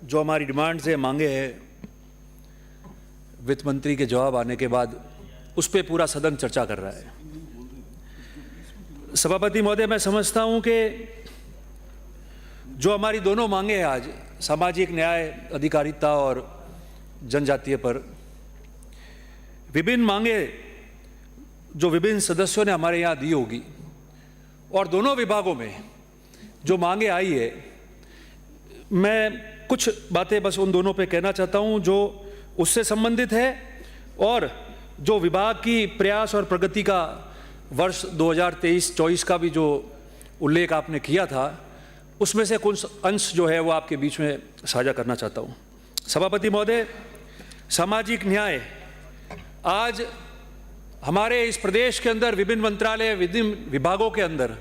जो हमारी डिमांड्स है, मांगे हैं, वित्त मंत्री के जवाब आने के बाद उस पर पूरा सदन चर्चा कर रहा है। सभापति महोदय, मैं समझता हूं कि जो हमारी दोनों मांगे हैं आज, सामाजिक न्याय, अधिकारिता और जनजातीय पर, विभिन्न मांगे जो विभिन्न सदस्यों ने हमारे यहाँ दी होगी, और दोनों विभागों में जो मांगे आई है, मैं कुछ बातें बस उन दोनों पे कहना चाहता हूं जो उससे संबंधित है, और जो विभाग की प्रयास और प्रगति का वर्ष 2023-24 का भी जो उल्लेख आपने किया था, उसमें से कुछ अंश जो है वो आपके बीच में साझा करना चाहता हूं। सभापति महोदय, सामाजिक न्याय आज हमारे इस प्रदेश के अंदर विभिन्न मंत्रालय, विभिन्न विभागों के अंदर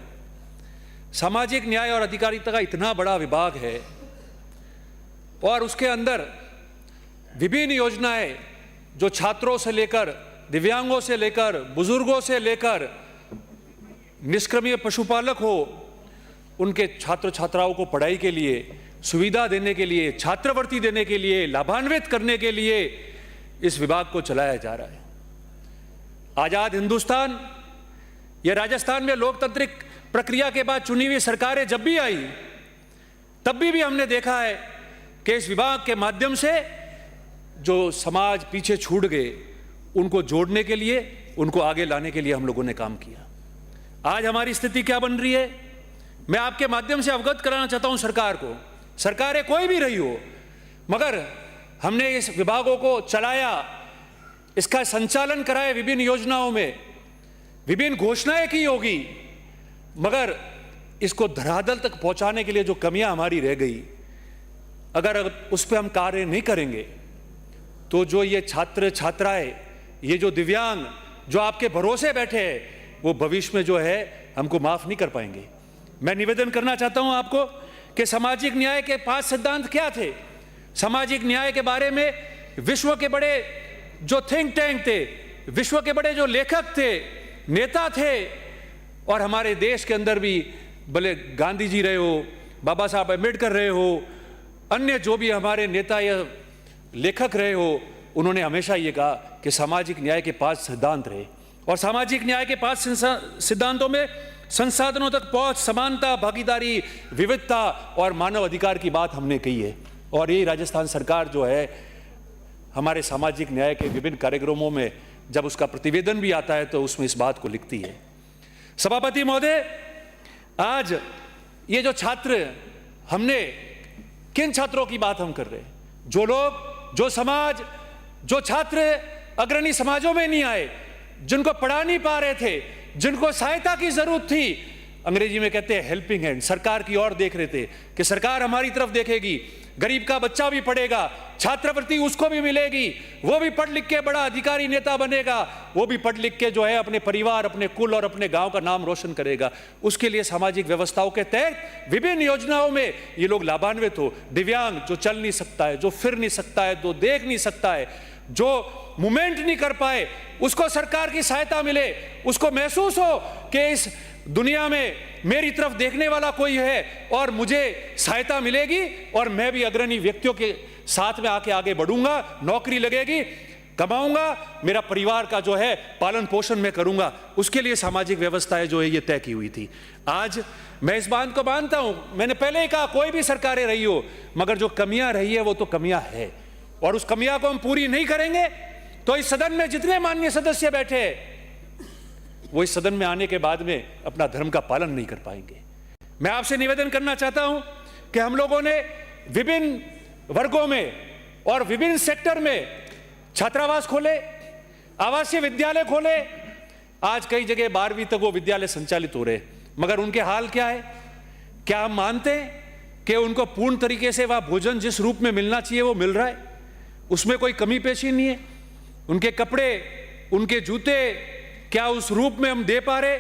सामाजिक न्याय और अधिकारिता का इतना बड़ा विभाग है, और उसके अंदर विभिन्न योजनाएं जो छात्रों से लेकर, दिव्यांगों से लेकर, बुजुर्गों से लेकर निष्क्रमण पशुपालक हो, उनके छात्र छात्राओं को पढ़ाई के लिए सुविधा देने के लिए, छात्रवृत्ति देने के लिए, लाभान्वित करने के लिए इस विभाग को चलाया जा रहा है। आजाद हिंदुस्तान या राजस्थान में लोकतांत्रिक प्रक्रिया के बाद चुनी हुई सरकारें जब भी आई, तब भी हमने देखा है कि इस विभाग के माध्यम से जो समाज पीछे छूट गए, उनको जोड़ने के लिए, उनको आगे लाने के लिए हम लोगों ने काम किया। आज हमारी स्थिति क्या बन रही है, मैं आपके माध्यम से अवगत कराना चाहता हूं सरकार को। सरकारें कोई भी रही हो, मगर हमने इस विभागों को चलाया, इसका संचालन कराया, विभिन्न योजनाओं में विभिन्न घोषणाएं की होगी, मगर इसको धरातल तक पहुंचाने के लिए जो कमियां हमारी रह गई, अगर उस पर हम कार्य नहीं करेंगे तो जो ये छात्र छात्राएं, ये जो दिव्यांग जो आपके भरोसे बैठे हैं, वो भविष्य में जो है हमको माफ नहीं कर पाएंगे। मैं निवेदन करना चाहता हूं आपको कि सामाजिक न्याय के 5 सिद्धांत क्या थे। सामाजिक न्याय के बारे में विश्व के बड़े जो थिंक टैंक थे, विश्व के बड़े जो लेखक थे, नेता थे, और हमारे देश के अंदर भी भले गांधी जी रहे हो, बाबा साहब अम्बेडकर रहे हो, अन्य जो भी हमारे नेता या लेखक रहे हो, उन्होंने हमेशा ये कहा कि सामाजिक न्याय के 5 सिद्धांत रहे। और सामाजिक न्याय के 5 सिद्धांतों में संसाधनों तक पहुंच, समानता, भागीदारी, विविधता और मानव अधिकार की बात हमने कही है। और ये राजस्थान सरकार जो है हमारे सामाजिक न्याय के विभिन्न कार्यक्रमों में जब उसका प्रतिवेदन भी आता है तो उसमें इस बात को लिखती है। सभापति महोदय, आज ये जो छात्र, हमने किन छात्रों की बात हम कर रहे हैं? जो लोग, जो समाज, जो छात्र अग्रणी समाजों में नहीं आए, जिनको पढ़ा नहीं पा रहे थे, जिनको सहायता की जरूरत थी, अंग्रेजी में कहते हैं हेल्पिंग हैंड, सरकार की ओर देख रहे थे कि सरकार हमारी तरफ देखेगी, गरीब का बच्चा भी पढ़ेगा, छात्रवृत्ति उसको भी मिलेगी, वो भी पढ़ लिख के बड़ा अधिकारी नेता बनेगा, वो भी पढ़ लिख के जो है अपने परिवार, अपने कुल और अपने गांव का नाम रोशन करेगा। उसके लिए सामाजिक व्यवस्थाओं के तहत विभिन्न योजनाओं में ये लोग लाभान्वित हो। दिव्यांग जो चल नहीं सकता है, जो फिर नहीं सकता है, जो देख नहीं सकता है, जो मूवमेंट नहीं कर पाए, उसको सरकार की सहायता मिले, उसको महसूस हो कि इस दुनिया में मेरी तरफ देखने वाला कोई है और मुझे सहायता मिलेगी, और मैं भी अग्रणी व्यक्तियों के साथ में आके आगे बढ़ूंगा, नौकरी लगेगी, कमाऊंगा, मेरा परिवार का जो है पालन पोषण मैं करूंगा। उसके लिए सामाजिक व्यवस्थाएं जो है ये तय की हुई थी। आज मैं इस बात को मानता हूं, मैंने पहले ही कहा, कोई भी सरकारें रही हो, मगर जो कमियां रही है वो तो कमियां है, और उस कमियां को हम पूरी नहीं करेंगे तो इस सदन में जितने माननीय सदस्य बैठे हैं, वो इस सदन में आने के बाद में अपना धर्म का पालन नहीं कर पाएंगे। मैं आपसे निवेदन करना चाहता हूं कि हम लोगों ने विभिन्न वर्गों में और विभिन्न सेक्टर में छात्रावास खोले, आवासीय विद्यालय खोले। आज कई जगह 12वीं तक वो विद्यालय संचालित हो रहे, मगर उनके हाल क्या है? क्या हम मानते हैं कि उनको पूर्ण तरीके से वह भोजन जिस रूप में मिलना चाहिए वो मिल रहा है? उसमें कोई कमी पेशी नहीं है? उनके कपड़े, उनके जूते क्या उस रूप में हम दे पा रहे?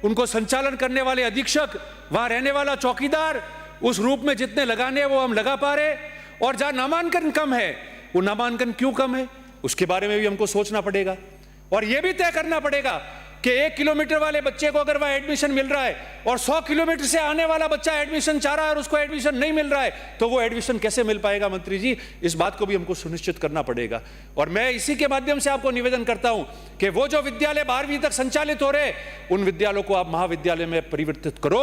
उनको संचालन करने वाले अधीक्षक, वहां रहने वाला चौकीदार उस रूप में जितने लगाने हैं वो हम लगा पा रहे? और जहां नामांकन कम है, वो नामांकन क्यों कम है, उसके बारे में भी हमको सोचना पड़ेगा। और यह भी तय करना पड़ेगा कि 1 किलोमीटर वाले बच्चे को अगर वह एडमिशन मिल रहा है और 100 किलोमीटर से आने वाला बच्चा एडमिशन चाह रहा है और उसको एडमिशन नहीं मिल रहा है, तो वो एडमिशन कैसे मिल पाएगा? मंत्री जी, इस बात को भी हमको सुनिश्चित करना पड़ेगा। और मैं इसी के माध्यम से आपको निवेदन करता हूं कि वो जो विद्यालय 12वीं तक संचालित हो रहे, उन विद्यालयों को आप महाविद्यालय में परिवर्तित करो।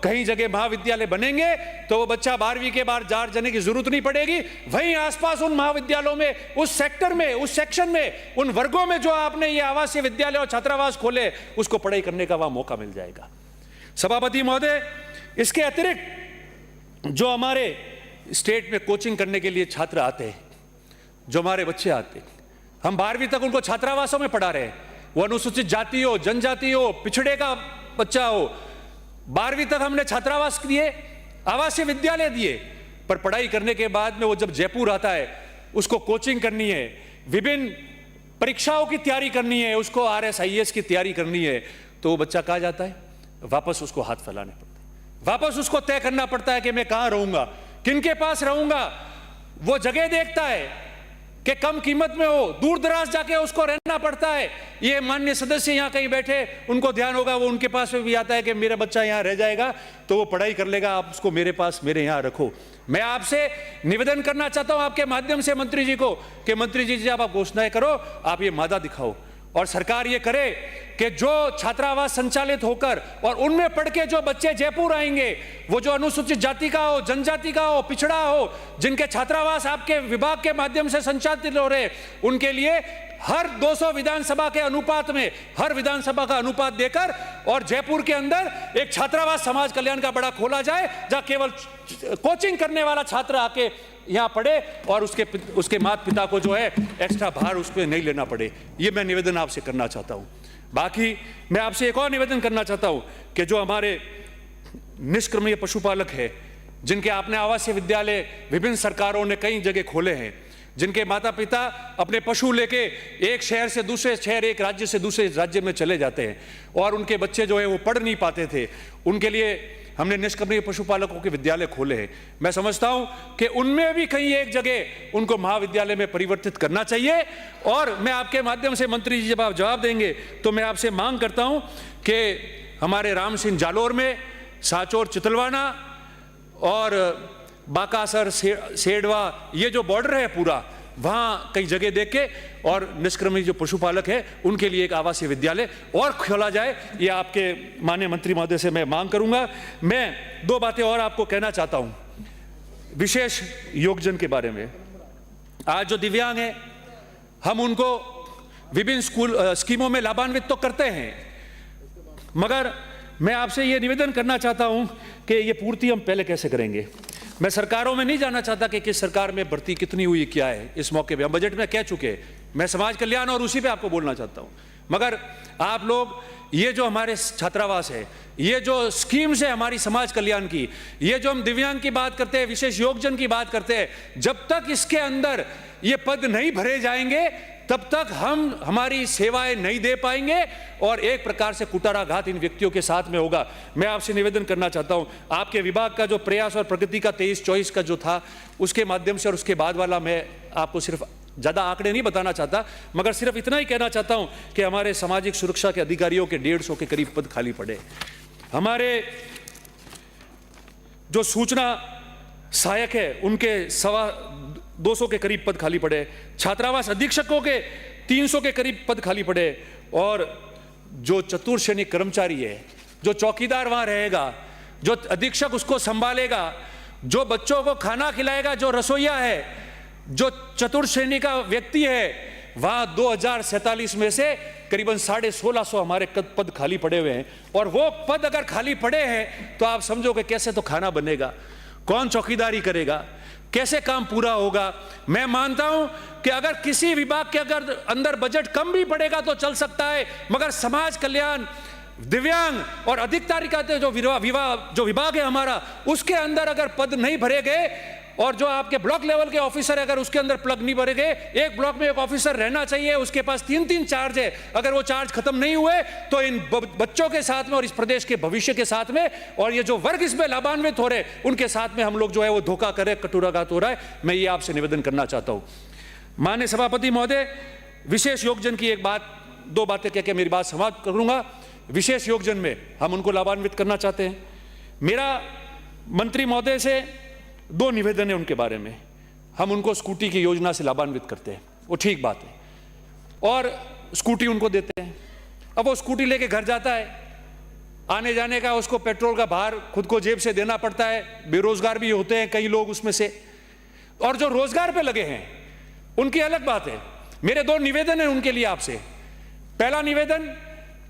कहीं जगह महाविद्यालय बनेंगे तो वो बच्चा 12वीं के बाद जार जाने की जरूरत नहीं पड़ेगी। वहीं आसपास उन महाविद्यालयों में, उस सेक्टर में, उस सेक्शन में, उन वर्गों में जो आपने ये आवासीय विद्यालय और छात्रावास खोले, उसको पढ़ाई करने का वहां मौका मिल जाएगा। सभापति महोदय, इसके अतिरिक्त जो हमारे स्टेट में कोचिंग करने के लिए छात्र आते हैं, जो हमारे बच्चे आते हैं, हम 12वीं तक उनको छात्रावासों में पढ़ा रहे हैं। वो अनुसूचित जाति हो, जनजाति हो, पिछड़े का बच्चा हो, 12वीं तक हमने छात्रावास दिए, आवासीय विद्यालय दिए, पर पढ़ाई करने के बाद में वो जब जयपुर आता है, उसको कोचिंग करनी है, विभिन्न परीक्षाओं की तैयारी करनी है, उसको RSIS की तैयारी करनी है, तो वो बच्चा कहाँ जाता है? वापस उसको हाथ फैलाने पड़ते हैं, वापस उसको तय करना पड़ता है कि मैं कहाँ रहूंगा, किनके पास रहूंगा। वो जगह देखता है कि कम कीमत में हो, दूर दराज जाके उसको रहना पड़ता है। ये माननीय सदस्य यहाँ कहीं बैठे, उनको ध्यान होगा, वो उनके पास में भी आता है कि मेरा बच्चा यहाँ रह जाएगा तो वो पढ़ाई कर लेगा, आप उसको मेरे पास, मेरे यहाँ रखो। मैं आपसे निवेदन करना चाहता हूँ आपके माध्यम से मंत्री जी को कि मंत्री जी, जब आप घोषणाएं करो, आप ये मादा दिखाओ और सरकार ये करे कि जो छात्रावास संचालित होकर और उनमें पढ़ के जो बच्चे जयपुर आएंगे, वो जो अनुसूचित जाति का हो, जनजाति का हो, पिछड़ा हो, जिनके छात्रावास आपके विभाग के माध्यम से संचालित हो रहे, उनके लिए हर 200 विधानसभा के अनुपात में, हर विधानसभा का अनुपात देकर और जयपुर के अंदर एक छात्रावास समाज कल्याण का बड़ा खोला जाए, जहां केवल कोचिंग करने वाला छात्र आके यहाँ पढ़े और उसके माता पिता को जो है एक्स्ट्रा भार उस पर नहीं लेना पड़े। ये मैं निवेदन आपसे करना चाहता हूँ। बाकी मैं आपसे एक और निवेदन करना चाहता हूँ कि जो हमारे निष्क्रमणीय पशुपालक है, जिनके आपने आवासीय विद्यालय विभिन्न सरकारों ने कई जगह खोले हैं, जिनके माता पिता अपने पशु लेके एक शहर से दूसरे शहर, एक राज्य से दूसरे राज्य में चले जाते हैं और उनके बच्चे जो है वो पढ़ नहीं पाते थे, उनके लिए हमने निष्क्रमणीय पशुपालकों के विद्यालय खोले हैं। मैं समझता हूं कि उनमें भी कहीं एक जगह उनको महाविद्यालय में परिवर्तित करना चाहिए। और मैं आपके माध्यम से मंत्री जी, जब आप जवाब देंगे तो मैं आपसे मांग करता हूं कि हमारे राम सिंह जालोर में, सांचौर चितलवाना और बाकासर सेडवा, ये जो बॉर्डर है पूरा, वहाँ कई जगह देख के और निष्क्रमणीय जो पशुपालक है उनके लिए एक आवासीय विद्यालय और खोला जाए। ये आपके माननीय मंत्री महोदय से मैं मांग करूंगा। मैं 2 बातें और आपको कहना चाहता हूं विशेष योगजन के बारे में। आज जो दिव्यांग हैं, हम उनको विभिन्न स्कीमों में लाभान्वित तो करते हैं, मगर मैं आपसे ये निवेदन करना चाहता हूं कि ये पूर्ति हम पहले कैसे करेंगे। मैं सरकारों में नहीं जाना चाहता कि किस सरकार में भर्ती कितनी हुई, क्या है। इस मौके पे हम बजट में कह चुके हैं, मैं समाज कल्याण और उसी पे आपको बोलना चाहता हूं। मगर आप लोग ये जो हमारे छात्रावास है, ये जो स्कीम्स है हमारी समाज कल्याण की, ये जो हम दिव्यांग की बात करते हैं, विशेष योगजन की बात करते हैं, जब तक इसके अंदर ये पद नहीं भरे जाएंगे तब तक हम हमारी सेवाएं नहीं दे पाएंगे और एक प्रकार से कुटाराघात इन व्यक्तियों के साथ में होगा। मैं आपसे निवेदन करना चाहता हूं, आपके विभाग का जो प्रयास और प्रगति का 23-24 का जो था, उसके माध्यम से और उसके बाद वाला, मैं आपको सिर्फ ज़्यादा आंकड़े नहीं बताना चाहता, मगर सिर्फ इतना ही कहना चाहता हूं कि हमारे सामाजिक सुरक्षा के अधिकारियों के 150 के करीब पद खाली पड़े। हमारे जो सूचना सहायक है उनके 200 के करीब पद खाली पड़े, छात्रावास अधीक्षकों के 300 के करीब पद खाली पड़े, और जो चतुर्थ श्रेणी कर्मचारी है, जो चौकीदार वहां रहेगा, जो अधीक्षक उसको संभालेगा, जो बच्चों को खाना खिलाएगा, जो रसोइया है, जो चतुर्थ श्रेणी का व्यक्ति है, वहां 2047 में से करीबन 1650 हमारे पद खाली पड़े हुए हैं। और वो पद अगर खाली पड़े हैं तो आप समझोगे कैसे तो खाना बनेगा, कौन चौकीदारी करेगा, कैसे काम पूरा होगा। मैं मानता हूं कि अगर किसी विभाग के अगर अंदर बजट कम भी पड़ेगा तो चल सकता है, मगर समाज कल्याण, दिव्यांग और अधिकारी का जो विभाग है हमारा, उसके अंदर अगर पद नहीं भरे गए और जो आपके ब्लॉक लेवल के ऑफिसर अगर उसके अंदर प्लग नहीं भरे गए, एक ब्लॉक में एक ऑफिसर रहना चाहिए, उसके पास 3-3 चार्ज है, अगर वो चार्ज खत्म नहीं हुए तो इन बच्चों के साथ में और इस प्रदेश के भविष्य के साथ में और ये जो वर्ग इसमें लाभान्वित हो रहे उनके साथ में हम लोग जो है वो धोखा करे, कटुराघात हो रहा है। मैं ये आपसे निवेदन करना चाहता हूं। माननीय सभापति महोदय, विशेष योगजन की 2 बातें कह के मेरी बात समाप्त करूंगा विशेष योगजन में हम उनको लाभान्वित करना चाहते हैं। मेरा मंत्री महोदय से 2 निवेदन है उनके बारे में। हम उनको स्कूटी की योजना से लाभान्वित करते हैं, वो ठीक बात है, और स्कूटी उनको देते हैं। अब वो स्कूटी लेके घर जाता है, आने जाने का उसको पेट्रोल का भार खुद को जेब से देना पड़ता है। बेरोजगार भी होते हैं कई लोग उसमें से, और जो रोजगार पे लगे हैं उनकी अलग बात है। मेरे 2 निवेदन हैं उनके लिए आपसे। पहला निवेदन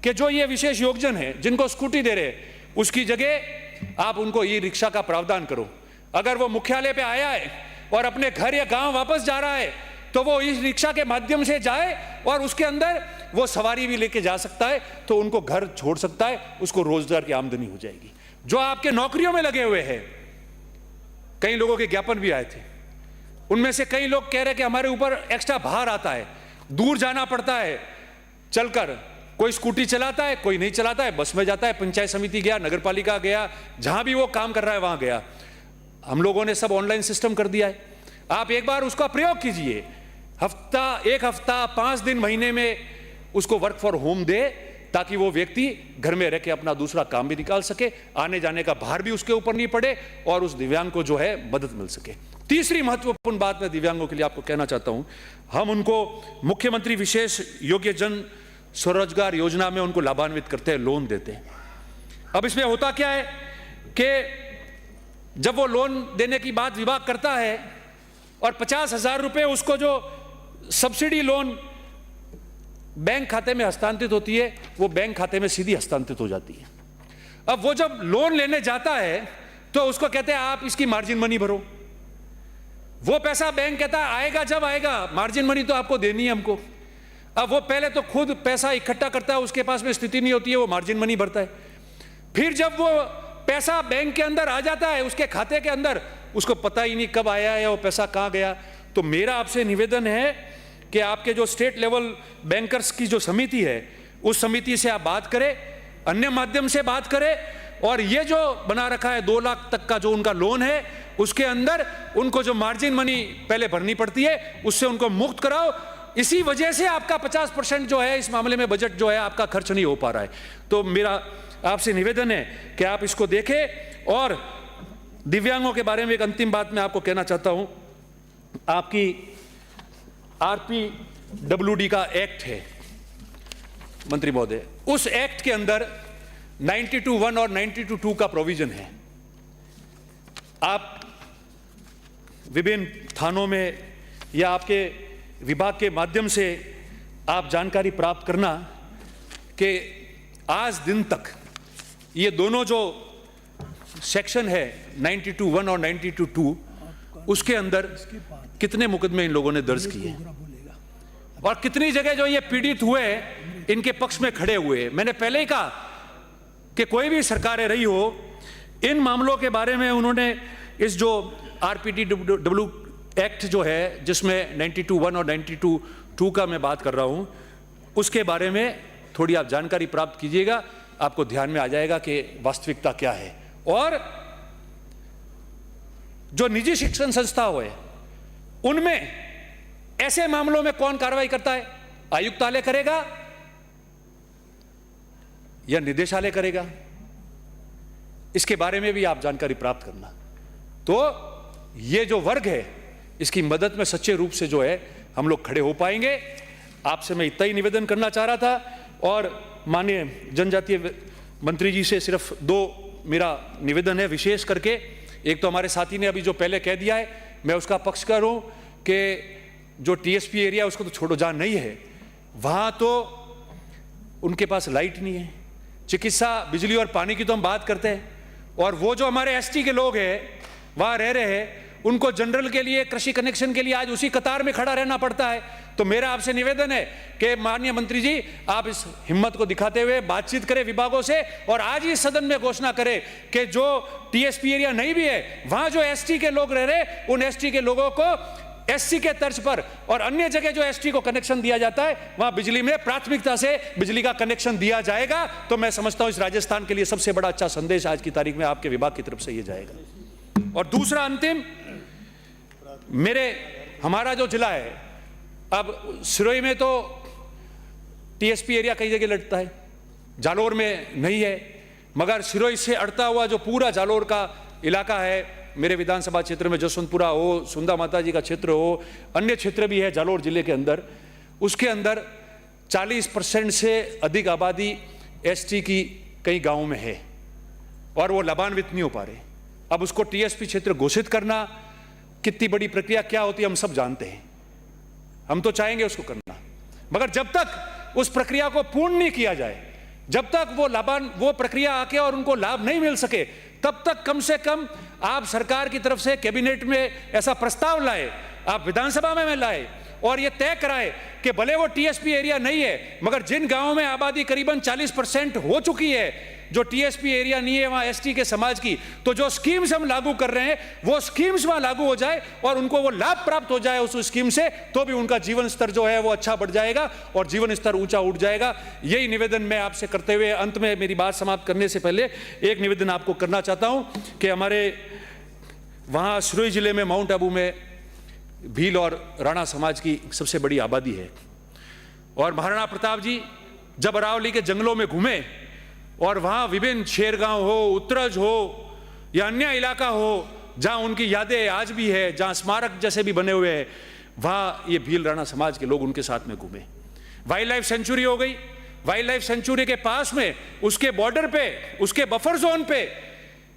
कि जो ये विशेष योगजन है जिनको स्कूटी दे रहे, उसकी जगह आप उनको ई रिक्शा का प्रावधान करो। अगर वो मुख्यालय पे आया है और अपने घर या गांव वापस जा रहा है तो वो इस रिक्शा के माध्यम से जाए और उसके अंदर वो सवारी भी लेके जा सकता है, तो उनको घर छोड़ सकता है, उसको रोजगार की आमदनी हो जाएगी। जो आपके नौकरियों में लगे हुए हैं, कई लोगों के ज्ञापन भी आए थे, उनमें से कई लोग कह रहे कि हमारे ऊपर एक्स्ट्रा भार आता है, दूर जाना पड़ता है चलकर। कोई स्कूटी चलाता है, कोई नहीं चलाता है, बस में जाता है, पंचायत समिति गया, नगर पालिका गया, जहां भी वो काम कर रहा है वहां गया। हम लोगों ने सब ऑनलाइन सिस्टम कर दिया है। आप एक बार उसका प्रयोग कीजिए, एक हफ्ता 5 दिन महीने में उसको वर्क फॉर होम दे, ताकि वो व्यक्ति घर में रह के अपना दूसरा काम भी निकाल सके, आने जाने का भार भी उसके ऊपर नहीं पड़े, और उस दिव्यांग को जो है मदद मिल सके। तीसरी महत्वपूर्ण बात मैं दिव्यांगों के लिए आपको कहना चाहता हूं, हम उनको मुख्यमंत्री विशेष योग्य जन स्वरोजगार योजना में उनको लाभान्वित करते हैं, लोन देते हैं। अब इसमें होता क्या है कि जब वो लोन देने की बात विभाग करता है और 50,000 रुपए उसको जो सब्सिडी लोन बैंक खाते में हस्तांतरित होती है, वो बैंक खाते में सीधी हस्तांतरित हो जाती है। अब वो जब लोन लेने जाता है तो उसको कहते हैं आप इसकी मार्जिन मनी भरो। वो पैसा बैंक कहता है आएगा जब आएगा, मार्जिन मनी तो आपको देनी है हमको। अब वो पहले तो खुद पैसा इकट्ठा करता है, उसके पास में स्थिति नहीं होती है, वो मार्जिन मनी भरता है। फिर जब वो पैसा बैंक के अंदर आ जाता है, उसके खाते के अंदर, उसको पता ही नहीं कब आया है, वो पैसा कहाँ गया। तो मेरा आपसे निवेदन है कि आपके जो स्टेट लेवल बैंकर्स की जो समिति है, उस समिति से आप बात करें, अन्य माध्यम से बात करें, और ये जो बना रखा है 2 लाख तक का जो उनका लोन है, उसके अंदर उनको जो मार्जिन मनी पहले भरनी पड़ती है, उससे उनको मुक्त कराओ। इसी वजह से आपका 50% जो है इस मामले में बजट जो है आपका खर्च नहीं हो पा रहा है। तो मेरा आपसे निवेदन है कि आप इसको देखें। और दिव्यांगों के बारे में एक अंतिम बात मैं आपको कहना चाहता हूं। आपकी RPWD का एक्ट है मंत्री महोदय, उस एक्ट के अंदर 92(1) और 92(2) का प्रोविजन है। आप विभिन्न थानों में या आपके विभाग के माध्यम से आप जानकारी प्राप्त करना कि आज दिन तक ये दोनों जो सेक्शन है 92(1) और 92(2), उसके अंदर कितने मुकदमे इन लोगों ने दर्ज किए और कितनी जगह जो ये पीड़ित हुए इनके पक्ष में खड़े हुए। मैंने पहले ही कहा कि कोई भी सरकारें रही हो, इन मामलों के बारे में उन्होंने इस जो RPTW एक्ट जो है, जिसमें 92(1) और 92(2) का मैं बात कर रहा हूं, उसके बारे में थोड़ी आप जानकारी प्राप्त कीजिएगा। आपको ध्यान में आ जाएगा कि वास्तविकता क्या है। और जो निजी शिक्षण संस्था है, उनमें ऐसे मामलों में कौन कार्रवाई करता है? आयुक्तालय करेगा या निदेशालय करेगा? इसके बारे में भी आप जानकारी प्राप्त करना। तो ये जो वर्ग है, इसकी मदद में सच्चे रूप से जो है हम लोग खड़े हो पाएंगे। आपसे मैं इतना ही निवेदन करना चाह रहा था। और माननीय जनजातीय मंत्री जी से सिर्फ 2 मेरा निवेदन है विशेष करके। एक तो हमारे साथी ने अभी जो पहले कह दिया है, मैं उसका पक्षकार हूं कि जो TSP एरिया उसको तो छोड़ो, जहां नहीं है वहां तो उनके पास लाइट नहीं है, चिकित्सा, बिजली और पानी की तो हम बात करते हैं, और वो जो हमारे ST के लोग हैं वहां रह रहे हैं, उनको जनरल के लिए, कृषि कनेक्शन के लिए आज उसी कतार में खड़ा रहना पड़ता है। तो मेरा आपसे निवेदन है कि माननीय मंत्री जी, आप इस हिम्मत को दिखाते हुए बातचीत करें विभागों से, और आज ही सदन में घोषणा करें कि जो TSP एरिया नहीं भी है, वहां जो ST के लोग रह रहे, उन ST के लोगों को SC के तर्ज पर और अन्य जगह जो ST को कनेक्शन दिया जाता है, वहां बिजली में प्राथमिकता से बिजली का कनेक्शन दिया जाएगा। तो मैं समझता हूं इस राजस्थान के लिए सबसे बड़ा अच्छा संदेश आज की तारीख में आपके विभाग की तरफ से ये जाएगा। और दूसरा अंतिम, हमारा जो जिला है, अब सिरोही में तो TSP एरिया कई जगह लड़ता है, जालोर में नहीं है, मगर सिरोही से अड़ता हुआ जो पूरा जालोर का इलाका है, मेरे विधानसभा क्षेत्र में जसवंतपुरा हो, सुंदा माता जी का क्षेत्र हो, अन्य क्षेत्र भी है जालोर जिले के अंदर, उसके अंदर 40% से अधिक आबादी एसटी की कई गांवों में है और वो लाभान्वित नहीं हो पा रहे। अब उसको टीएसपी क्षेत्र घोषित करना कितनी बड़ी प्रक्रिया क्या होती है हम सब जानते हैं, हम तो चाहेंगे उसको करना, मगर जब तक उस प्रक्रिया को पूर्ण नहीं किया जाए, जब तक वो प्रक्रिया आके और उनको लाभ नहीं मिल सके, तब तक कम से कम आप सरकार की तरफ से कैबिनेट में ऐसा प्रस्ताव लाए, आप विधानसभा में लाए और ये तय कराए कि भले वो टीएसपी एरिया नहीं है, मगर जिन गांवों में आबादी करीबन 40% हो चुकी है, जो टीएसपी एरिया नहीं है वहां एसटी के समाज की, तो जो स्कीम्स हम लागू कर रहे हैं वो स्कीम्स वहां लागू हो जाए और उनको वो लाभ प्राप्त हो जाए उस स्कीम से, तो भी उनका जीवन स्तर जो है वो अच्छा बढ़ जाएगा और जीवन स्तर ऊंचा उठ जाएगा। यही निवेदन मैं आपसे करते हुए अंत में मेरी बात समाप्त करने से पहले एक निवेदन आपको करना चाहता हूं कि हमारे वहां सिरोही जिले में माउंट आबू में भील और राणा समाज की सबसे बड़ी आबादी है और महाराणा प्रताप जी जब अरावली के जंगलों में घूमे और वहां विभिन्न शेरगांव हो, उत्तरज हो या अन्य इलाका हो जहां उनकी यादें आज भी है, जहां स्मारक जैसे भी बने हुए हैं, वहां ये भील राणा समाज के लोग उनके साथ में घूमे। वाइल्ड लाइफ सेंचुरी हो गई, वाइल्ड लाइफ सेंचुरी के पास में उसके बॉर्डर पे, उसके बफर जोन पे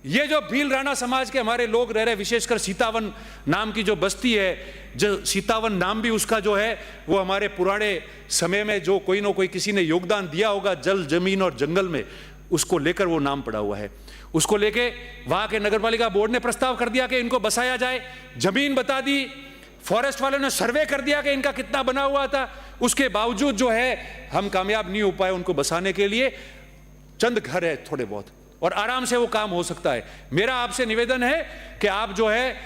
ये जो भील राणा समाज के हमारे लोग रह रहे, विशेषकर सीतावन नाम की जो बस्ती है, जो सीतावन नाम भी उसका जो है वो हमारे पुराने समय में जो कोई ना कोई किसी ने योगदान दिया होगा जल, जमीन और जंगल में, उसको लेकर वो नाम पड़ा हुआ है। उसको लेके वहां के नगरपालिका बोर्ड ने प्रस्ताव कर दिया कि इनको बसाया जाए, जमीन बता दी, फॉरेस्ट वालों ने सर्वे कर दिया कि इनका कितना बना हुआ था, उसके बावजूद जो है हम कामयाब नहीं हो पाए उनको बसाने के लिए। चंद घर है थोड़े बहुत और आराम से वो काम हो सकता है। मेरा आपसे निवेदन है कि आप जो है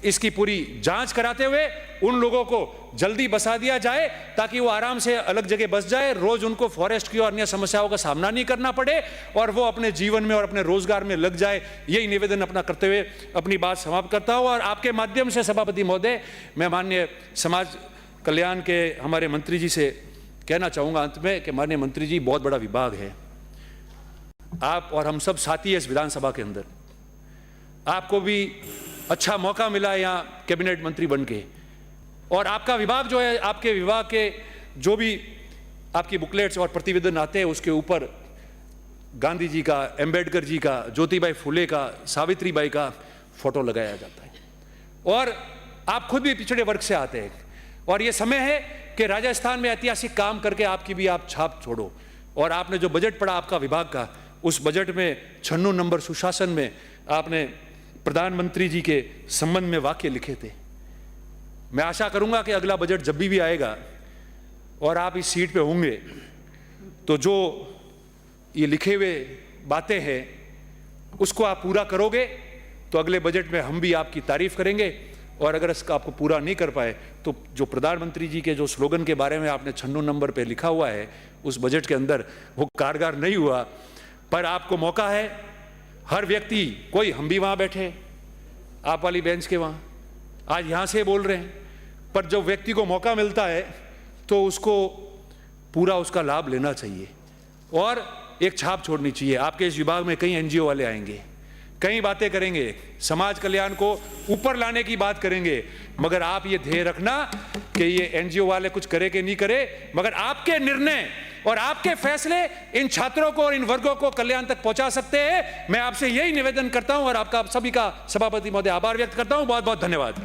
इसकी पूरी जांच कराते हुए उन लोगों को जल्दी बसा दिया जाए ताकि वो आराम से अलग जगह बस जाए, रोज उनको फॉरेस्ट की और अन्य समस्याओं का सामना नहीं करना पड़े और वो अपने जीवन में और अपने रोजगार में लग जाए। यही निवेदन अपना करते हुए अपनी बात समाप्त करता हूं और आपके माध्यम से सभापति महोदय मैं माननीय समाज कल्याण के हमारे मंत्री जी से कहना चाहूंगा अंत में कि माननीय मंत्री जी, बहुत बड़ा विभाग है, आप और हम सब साथी है इस विधानसभा के अंदर, आपको भी अच्छा मौका मिला है यहाँ कैबिनेट मंत्री बन के और आपका विभाग जो है, आपके विभाग के जो भी आपकी बुकलेट्स और प्रतिवेदन आते हैं उसके ऊपर गांधी जी का, एम्बेडकर जी का, ज्योतिबाई फुले का, सावित्रीबाई का फोटो लगाया जाता है और आप खुद भी पिछड़े वर्ग से आते हैं और ये समय है कि राजस्थान में ऐतिहासिक काम करके आपकी भी आप छाप छोड़ो। और आपने जो बजट पढ़ा आपका विभाग का, उस बजट में 96 नंबर सुशासन में आपने प्रधानमंत्री जी के संबंध में वाक्य लिखे थे। मैं आशा करूंगा कि अगला बजट जब भी आएगा और आप इस सीट पे होंगे तो जो ये लिखे हुए बातें हैं उसको आप पूरा करोगे तो अगले बजट में हम भी आपकी तारीफ करेंगे और अगर इसका आपको पूरा नहीं कर पाए तो जो प्रधानमंत्री जी के जो स्लोगन के बारे में आपने 96 नंबर पे लिखा हुआ है उस बजट के अंदर वो कारगर नहीं हुआ, पर आपको मौका है, हर व्यक्ति, कोई हम भी वहां बैठे आप वाली बेंच के वहां आज यहां से बोल रहे हैं, पर जब व्यक्ति को मौका मिलता है तो उसको पूरा उसका लाभ लेना चाहिए और एक छाप छोड़नी चाहिए। आपके इस विभाग में कई एनजीओ वाले आएंगे, कई बातें करेंगे, समाज कल्याण को ऊपर लाने की बात करेंगे, मगर आप ये ध्येय रखना कि ये एनजीओ वाले कुछ करे कि नहीं करे, मगर आपके निर्णय और आपके फैसले इन छात्रों को और इन वर्गों को कल्याण तक पहुंचा सकते हैं। मैं आपसे यही निवेदन करता हूं और आपका सभी का सभापति महोदय आभार व्यक्त करता हूं। बहुत बहुत धन्यवाद।